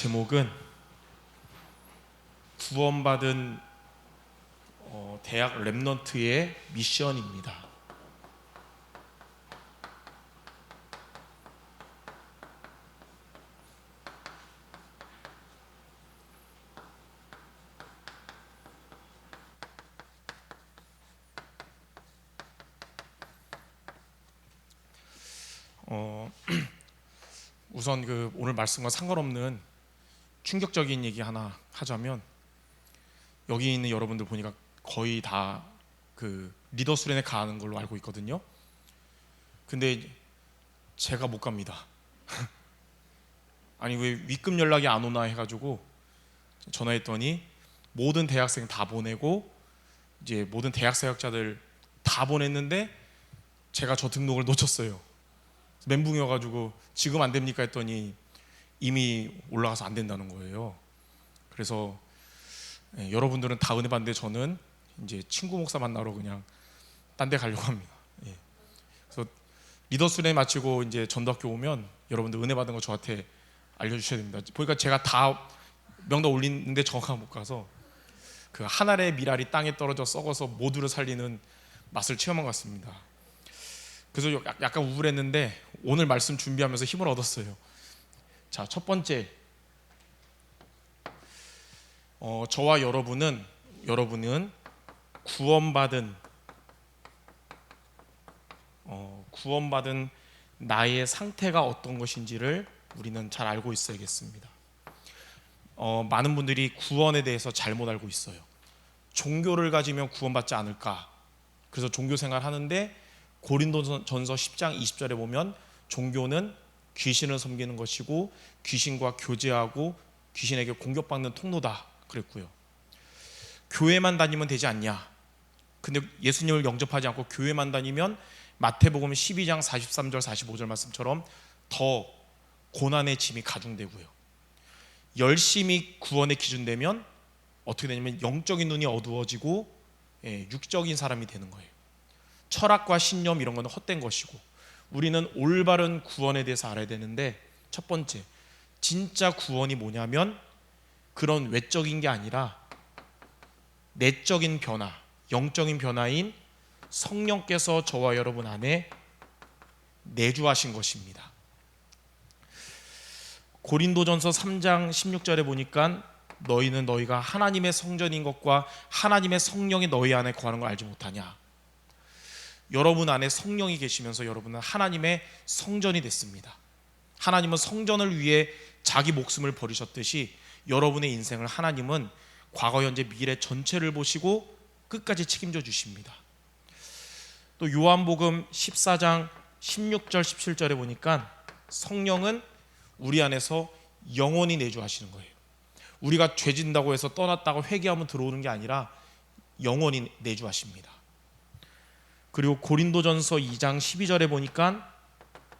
제목은 구원받은 대학 랩넌트의 미션입니다. 우선 오늘 말씀과 상관없는 충격적인 얘기 하나 하자면, 여기 있는 여러분들 보니까 거의 다 리더 수련회 가는 걸로 알고 있거든요. 근데 제가 못 갑니다. 아니 왜 위급 연락이 안 오나 해가지고 전화했더니 모든 대학생 다 보내고 이제 모든 대학 사역자들 다 보냈는데 제가 저 등록을 놓쳤어요. 멘붕이어가지고 지금 안 됩니까 했더니 이미 올라가서 안 된다는 거예요. 그래서 여러분들은 다 은혜 받는데 저는 이제 친구 목사 만나러 그냥 딴 데 가려고 합니다. 그래서 리더 수련회 마치고 이제 전도학교 오면 여러분들 은혜 받은 거 저한테 알려주셔야 됩니다. 보니까 제가 다 명단 올리는데 저가 못 가서 그 한 알의 밀알이 땅에 떨어져 썩어서 모두를 살리는 맛을 체험한 것 같습니다. 그래서 약간 우울했는데 오늘 말씀 준비하면서 힘을 얻었어요. 자, 첫 번째, 저와 여러분은 구원받은 나의 상태가 어떤 것인지를 우리는 잘 알고 있어야겠습니다. 많은 분들이 구원에 대해서 잘못 알고 있어요. 종교를 가지면 구원받지 않을까, 그래서 종교 생활 하는데 고린도전서 10장 20절에 보면 종교는 귀신을 섬기는 것이고 귀신과 교제하고 귀신에게 공격받는 통로다 그랬고요. 교회만 다니면 되지 않냐, 근데 예수님을 영접하지 않고 교회만 다니면 마태복음 12장 43절 45절 말씀처럼 더 고난의 짐이 가중되고요. 열심히 구원의 기준 되면 어떻게 되냐면 영적인 눈이 어두워지고 육적인 사람이 되는 거예요. 철학과 신념 이런 거는 헛된 것이고, 우리는 올바른 구원에 대해서 알아야 되는데, 첫 번째, 진짜 구원이 뭐냐면 그런 외적인 게 아니라 내적인 변화, 영적인 변화인 성령께서 저와 여러분 안에 내주하신 것입니다. 고린도전서 3장 16절에 보니까 너희는 너희가 하나님의 성전인 것과 하나님의 성령이 너희 안에 거하는 걸 알지 못하냐. 여러분 안에 성령이 계시면서 여러분은 하나님의 성전이 됐습니다. 하나님은 성전을 위해 자기 목숨을 버리셨듯이 여러분의 인생을 하나님은 과거, 현재, 미래 전체를 보시고 끝까지 책임져 주십니다. 또 요한복음 14장 16절 17절에 보니까 성령은 우리 안에서 영원히 내주하시는 거예요. 우리가 죄 진다고 해서 떠났다가 회개하면 들어오는 게 아니라 영원히 내주하십니다. 그리고 고린도전서 2장 12절에 보니까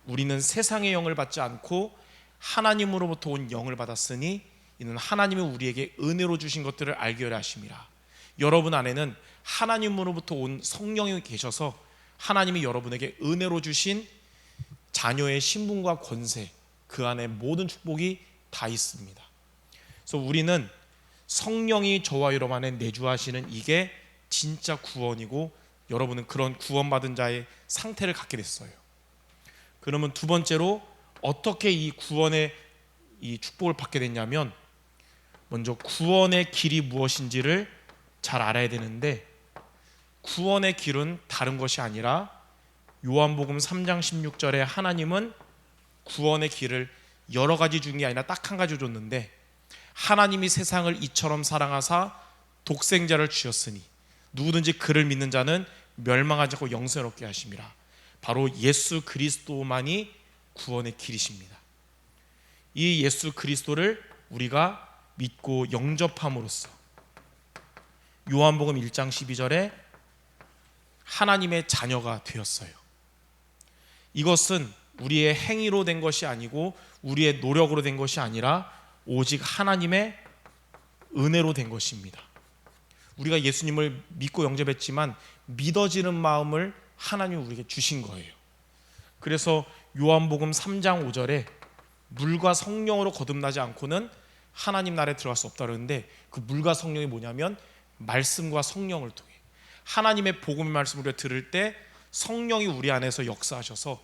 우리는 세상의 영을 받지 않고 하나님으로부터 온 영을 받았으니 이는 하나님이 우리에게 은혜로 주신 것들을 알게 하려 하심이라. 여러분 안에는 하나님으로부터 온 성령이 계셔서 하나님이 여러분에게 은혜로 주신 자녀의 신분과 권세, 그 안에 모든 축복이 다 있습니다. 그래서 우리는 성령이 저와 여러분 안에 내주하시는 이게 진짜 구원이고, 여러분은 그런 구원받은 자의 상태를 갖게 됐어요. 그러면 두 번째로 어떻게 이 구원의 이 축복을 받게 됐냐면, 먼저 구원의 길이 무엇인지를 잘 알아야 되는데, 구원의 길은 다른 것이 아니라 요한복음 3장 16절에 하나님은 구원의 길을 여러 가지 준 게 아니라 딱 한 가지 줬는데, 하나님이 세상을 이처럼 사랑하사 독생자를 주셨으니 누구든지 그를 믿는 자는 멸망하지 않고 영생을 얻게 하심이라. 바로 예수 그리스도만이 구원의 길이십니다. 이 예수 그리스도를 우리가 믿고 영접함으로써 요한복음 1장 12절에 하나님의 자녀가 되었어요. 이것은 우리의 행위로 된 것이 아니고 우리의 노력으로 된 것이 아니라 오직 하나님의 은혜로 된 것입니다. 우리가 예수님을 믿고 영접했지만 믿어지는 마음을 하나님이 우리에게 주신 거예요. 그래서 요한복음 3장 5절에 물과 성령으로 거듭나지 않고는 하나님 나라에 들어갈 수 없다 그러는데, 그 물과 성령이 뭐냐면 말씀과 성령을 통해 하나님의 복음의 말씀을 우리가 들을 때 성령이 우리 안에서 역사하셔서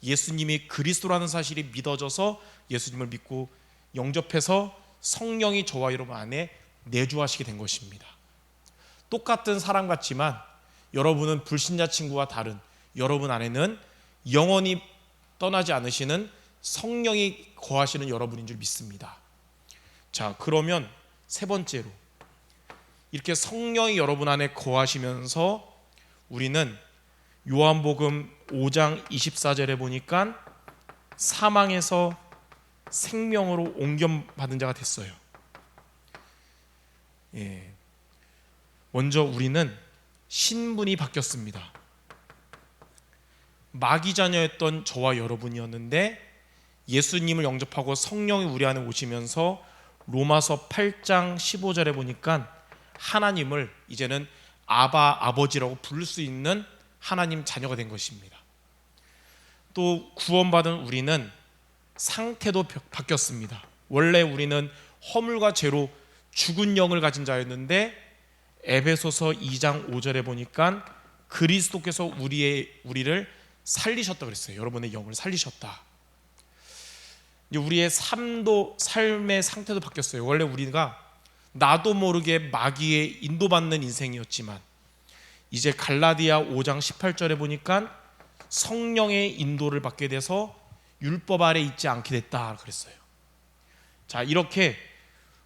예수님이 그리스도라는 사실이 믿어져서 예수님을 믿고 영접해서 성령이 저와 여러분 안에 내주하시게 된 것입니다. 똑같은 사람 같지만 여러분은 불신자 친구와 다른, 여러분 안에는 영원히 떠나지 않으시는 성령이 거하시는 여러분인 줄 믿습니다. 자, 그러면 세 번째로, 이렇게 성령이 여러분 안에 거하시면서 우리는 요한복음 5장 24절에 보니까 사망에서 생명으로 옮겨받은 자가 됐어요. 먼저 우리는 신분이 바뀌었습니다. 마귀 자녀였던 저와 여러분이었는데 예수님을 영접하고 성령이 우리 안에 오시면서 로마서 8장 15절에 보니까 하나님을 이제는 아버지라고 부를 수 있는 하나님 자녀가 된 것입니다. 또 구원받은 우리는 상태도 바뀌었습니다. 원래 우리는 허물과 죄로 죽은 영을 가진 자였는데 에베소서 2장 5절에 보니까 그리스도께서 우리를 살리셨다 그랬어요. 여러분의 영을 살리셨다. 이제 우리의 삶의 상태도 바뀌었어요. 원래 우리가 나도 모르게 마귀에 인도받는 인생이었지만 이제 갈라디아 5장 18절에 보니까 성령의 인도를 받게 돼서 율법 아래 있지 않게 됐다 그랬어요. 자, 이렇게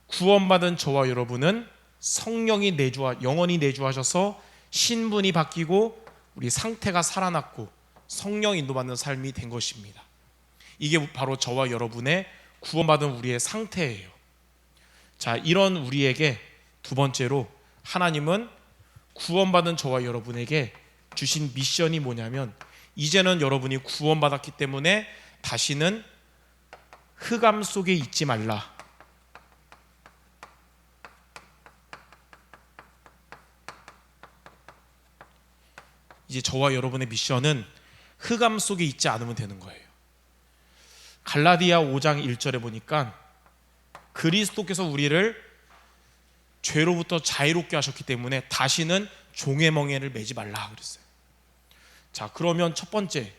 구원받은 저와 여러분은 성령이 영원히 내주하셔서 신분이 바뀌고 우리 상태가 살아났고 성령 인도받는 삶이 된 것입니다. 이게 바로 저와 여러분의 구원받은 우리의 상태예요. 자, 이런 우리에게 두 번째로 하나님은 구원받은 저와 여러분에게 주신 미션이 뭐냐면, 이제는 여러분이 구원받았기 때문에 다시는 흑암 속에 있지 말라. 이제 저와 여러분의 미션은 흑암 속에 있지 않으면 되는 거예요. 갈라디아 5장 1절에 보니까 그리스도께서 우리를 죄로부터 자유롭게 하셨기 때문에 다시는 종의 멍에를 매지 말라 그랬어요. 자, 그러면 첫 번째,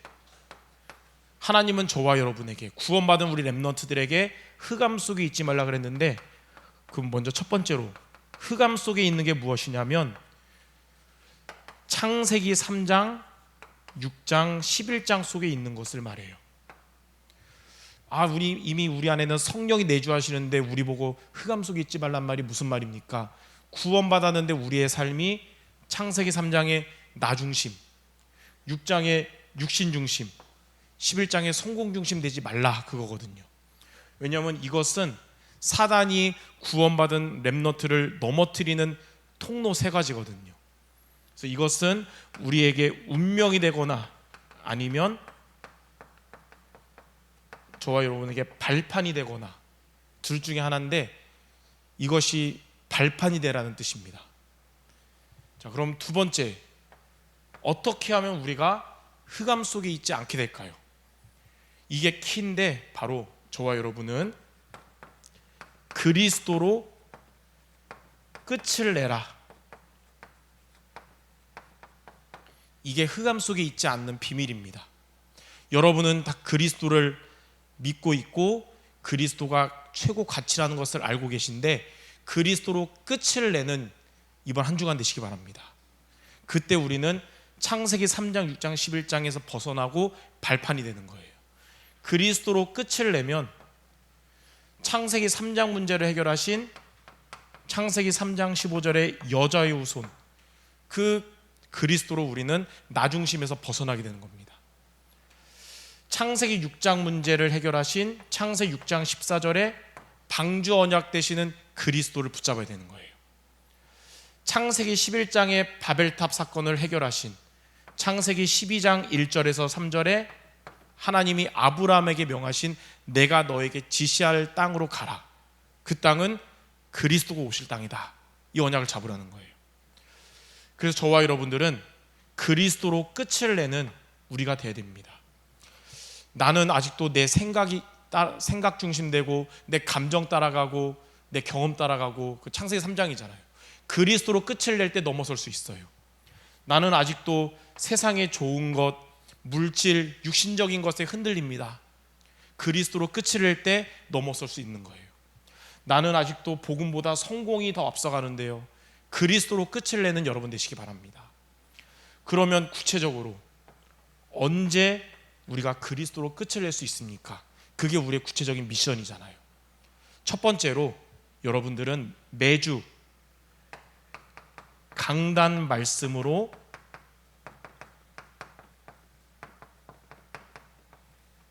하나님은 저와 여러분에게, 구원받은 우리 렘넌트들에게 흑암 속에 있지 말라 그랬는데, 그럼 먼저 첫 번째로 흑암 속에 있는 게 무엇이냐면 창세기 3장, 6장, 11장 속에 있는 것을 말해요. 이미 우리 안에는 성령이 내주하시는데 우리 보고 흑암 속에 있지 말란 말이 무슨 말입니까? 구원받았는데 우리의 삶이 창세기 3장의 나 중심, 6장의 육신 중심, 11장의 성공 중심 되지 말라, 그거거든요. 왜냐하면 이것은 사단이 구원받은 렘너트를 넘어뜨리는 통로 세 가지거든요. 그래서 이것은 우리에게 운명이 되거나 아니면 저와 여러분에게 발판이 되거나 둘 중에 하나인데, 이것이 발판이 되라는 뜻입니다. 자, 그럼 두 번째, 어떻게 하면 우리가 흑암 속에 있지 않게 될까요? 이게 키인데, 바로 저와 여러분은 그리스도로 끝을 내라. 이게 흑암 속에 있지 않는 비밀입니다. 여러분은 다 그리스도를 믿고 있고 그리스도가 최고 가치라는 것을 알고 계신데, 그리스도로 끝을 내는 이번 한 주간 되시기 바랍니다. 그때 우리는 창세기 3장, 6장, 11장에서 벗어나고 발판이 되는 거예요. 그리스도로 끝을 내면 창세기 3장 문제를 해결하신 창세기 3장 15절의 여자의 후손, 그 그리스도로 우리는 나 중심에서 벗어나게 되는 겁니다. 창세기 6장 문제를 해결하신 창세기 6장 14절에 방주 언약 되시는 그리스도를 붙잡아야 되는 거예요. 창세기 11장의 바벨탑 사건을 해결하신 창세기 12장 1절에서 3절에 하나님이 아브라함에게 명하신 내가 너에게 지시할 땅으로 가라. 그 땅은 그리스도가 오실 땅이다. 이 언약을 잡으라는 거예요. 그래서 저와 여러분들은 그리스도로 끝을 내는 우리가 되어야 됩니다. 나는 아직도 내 생각 중심되고 내 감정 따라가고 내 경험 따라가고, 그 창세기 3장이잖아요. 그리스도로 끝을 낼 때 넘어설 수 있어요. 나는 아직도 세상의 좋은 것, 물질, 육신적인 것에 흔들립니다. 그리스도로 끝을 낼 때 넘어설 수 있는 거예요. 나는 아직도 복음보다 성공이 더 앞서가는데요, 그리스도로 끝을 내는 여러분 되시기 바랍니다. 그러면 구체적으로 언제 우리가 그리스도로 끝을 낼 수 있습니까? 그게 우리의 구체적인 미션이잖아요. 첫 번째로 여러분들은 매주 강단 말씀으로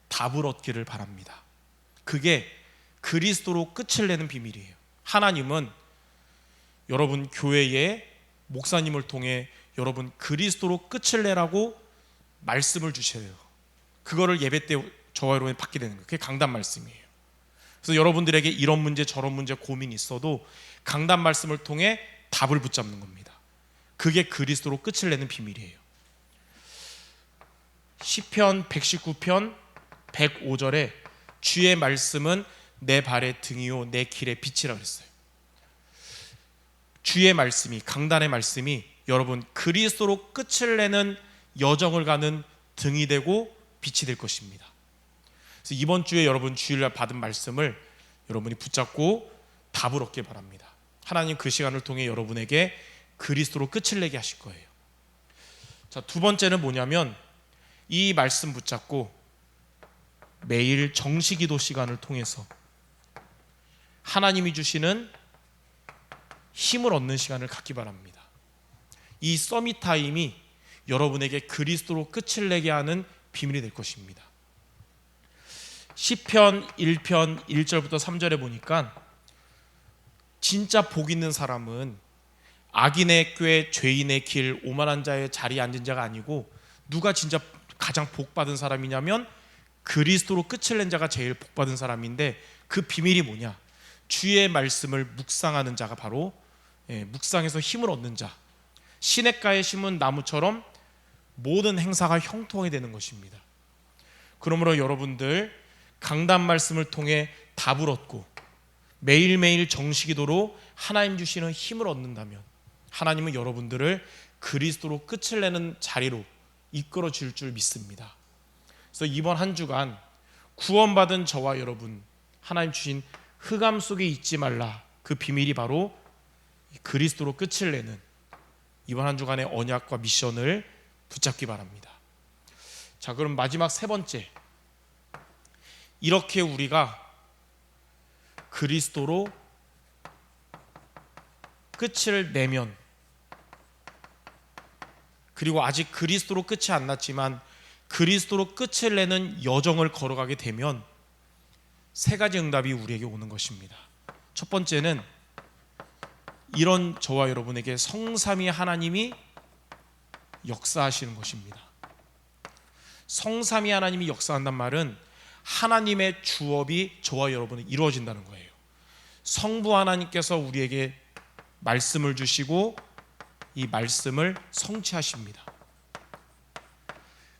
답을 얻기를 바랍니다. 그게 그리스도로 끝을 내는 비밀이에요. 하나님은 여러분 교회의 목사님을 통해 여러분 그리스도로 끝을 내라고 말씀을 주셔요. 그거를 예배 때 저와 여러분이 받게 되는 거예요. 그게 강단 말씀이에요. 그래서 여러분들에게 이런 문제 저런 문제 고민이 있어도 강단 말씀을 통해 답을 붙잡는 겁니다. 그게 그리스도로 끝을 내는 비밀이에요. 시편 119편 105절에 주의 말씀은 내 발의 등이요 내 길의 빛이라 그랬어요. 주의 말씀이, 강단의 말씀이 여러분 그리스도로 끝을 내는 여정을 가는 등이 되고 빛이 될 것입니다. 그래서 이번 주에 여러분 주일날 받은 말씀을 여러분이 붙잡고 답을 얻길 바랍니다. 하나님 그 시간을 통해 여러분에게 그리스도로 끝을 내게 하실 거예요. 자, 두 번째는 뭐냐면 이 말씀 붙잡고 매일 정시기도 시간을 통해서 하나님이 주시는 힘을 얻는 시간을 갖기 바랍니다. 이 서밋 타임이 여러분에게 그리스도로 끝을 내게 하는 비밀이 될 것입니다. 시편 1편 1절부터 3절에 보니까 진짜 복 있는 사람은 악인의 꾀, 죄인의 길, 오만한 자의 자리에 앉은 자가 아니고, 누가 진짜 가장 복 받은 사람이냐면 그리스도로 끝을 낸 자가 제일 복 받은 사람인데, 그 비밀이 뭐냐? 주의 말씀을 묵상하는 자가 바로 묵상해서 힘을 얻는 자. 시냇가에 심은 나무처럼 모든 행사가 형통하게 되는 것입니다. 그러므로 여러분들 강단 말씀을 통해 답을 얻고 매일매일 정시기도로 하나님 주시는 힘을 얻는다면 하나님은 여러분들을 그리스도로 끝을 내는 자리로 이끌어 줄 줄 믿습니다. 그래서 이번 한 주간 구원받은 저와 여러분, 하나님 주신 흑암 속에 있지 말라, 그 비밀이 바로 그리스도로 끝을 내는 이번 한 주간의 언약과 미션을 붙잡기 바랍니다. 자, 그럼 마지막 세 번째, 이렇게 우리가 그리스도로 끝을 내면, 그리고 아직 그리스도로 끝이 안 났지만 그리스도로 끝을 내는 여정을 걸어가게 되면 세 가지 응답이 우리에게 오는 것입니다. 첫 번째는 이런 저와 여러분에게 성삼위 하나님이 역사하시는 것입니다. 성삼위 하나님이 역사한다는 말은 하나님의 주업이 저와 여러분은 이루어진다는 거예요. 성부 하나님께서 우리에게 말씀을 주시고 이 말씀을 성취하십니다.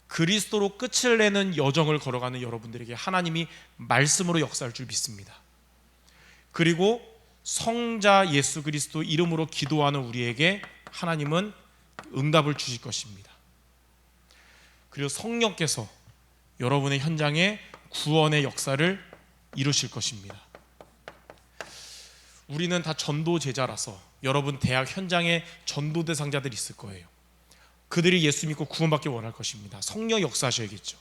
그리스도로 끝을 내는 여정을 걸어가는 여러분들에게 하나님이 말씀으로 역사할 줄 믿습니다. 그리고 성자 예수 그리스도 이름으로 기도하는 우리에게 하나님은 응답을 주실 것입니다. 그리고 성령께서 여러분의 현장에 구원의 역사를 이루실 것입니다. 우리는 다 전도 제자라서 여러분 대학 현장에 전도 대상자들이 있을 거예요. 그들이 예수 믿고 구원받기 원할 것입니다. 성령 역사하셔야겠죠.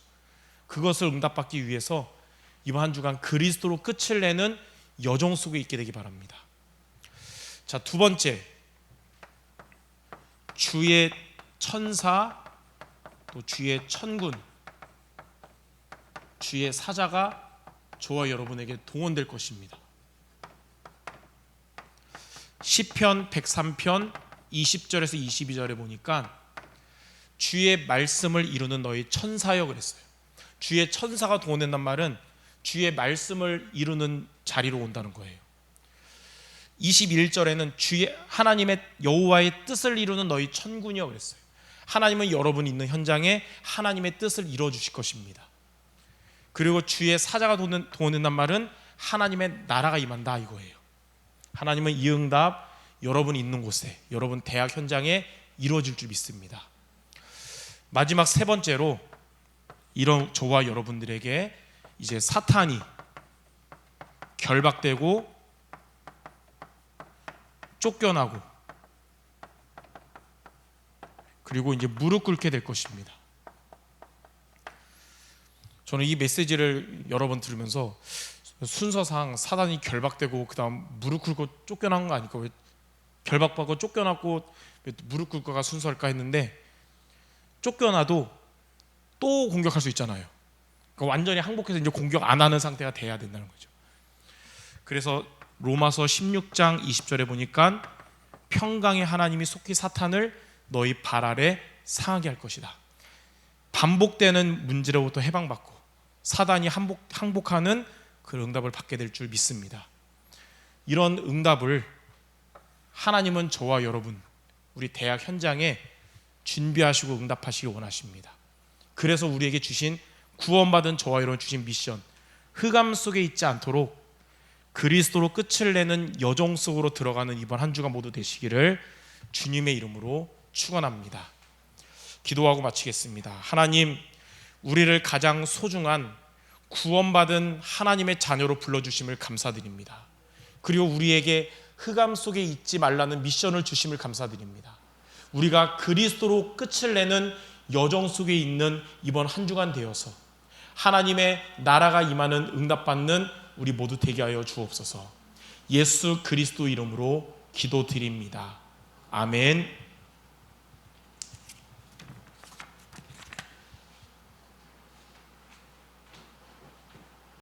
그것을 응답받기 위해서 이번 한 주간 그리스도로 끝을 내는 여정 속에 있게 되기 바랍니다. 자, 두 번째, 주의 천사, 또 주의 천군, 주의 사자가 저와 여러분에게 동원될 것입니다. 시편 103편 20절에서 22절에 보니까 주의 말씀을 이루는 너희 천사여 그랬어요. 주의 천사가 동원된단 말은 주의 말씀을 이루는 자리로 온다는 거예요. 21절에는 주의 하나님의 여호와의 뜻을 이루는 너희 천군이여 그랬어요. 하나님은 여러분 있는 현장에 하나님의 뜻을 이루어 주실 것입니다. 그리고 주의 사자가 동원된단 말은 하나님의 나라가 임한다 이거예요. 하나님은 이 응답 여러분 있는 곳에, 여러분 대학 현장에 이루어질 줄 믿습니다. 마지막 세 번째로, 이런 저와 여러분들에게 이제 사탄이 결박되고 쫓겨나고 그리고 이제 무릎 꿇게 될 것입니다. 저는 이 메시지를 여러 번 들으면서 순서상 사단이 결박되고 그 다음 무릎 꿇고 쫓겨난 거 아닐까, 왜 결박받고 쫓겨났고 왜 무릎 꿇고가 순서일까 했는데, 쫓겨나도 또 공격할 수 있잖아요. 그러니까 완전히 항복해서 이제 공격 안 하는 상태가 돼야 된다는 거죠. 그래서 로마서 16장 20절에 보니까 평강의 하나님이 속히 사탄을 너희 발 아래 상하게 할 것이다. 반복되는 문제로부터 해방받고 사단이 항복하는 그 응답을 받게 될 줄 믿습니다. 이런 응답을 하나님은 저와 여러분, 우리 대학 현장에 준비하시고 응답하시기 원하십니다. 그래서 우리에게 주신, 구원받은 저와 여러분 주신 미션, 흑암 속에 있지 않도록 그리스도로 끝을 내는 여정 속으로 들어가는 이번 한 주가 모두 되시기를 주님의 이름으로 축원합니다. 기도하고 마치겠습니다. 하나님, 우리를 가장 소중한 구원받은 하나님의 자녀로 불러주심을 감사드립니다. 그리고 우리에게 흑암 속에 있지 말라는 미션을 주심을 감사드립니다. 우리가 그리스도로 끝을 내는 여정 속에 있는 이번 한 주간 되어서 하나님의 나라가 임하는 응답받는 우리 모두 되게 하여 주옵소서. 예수 그리스도 이름으로 기도드립니다. 아멘.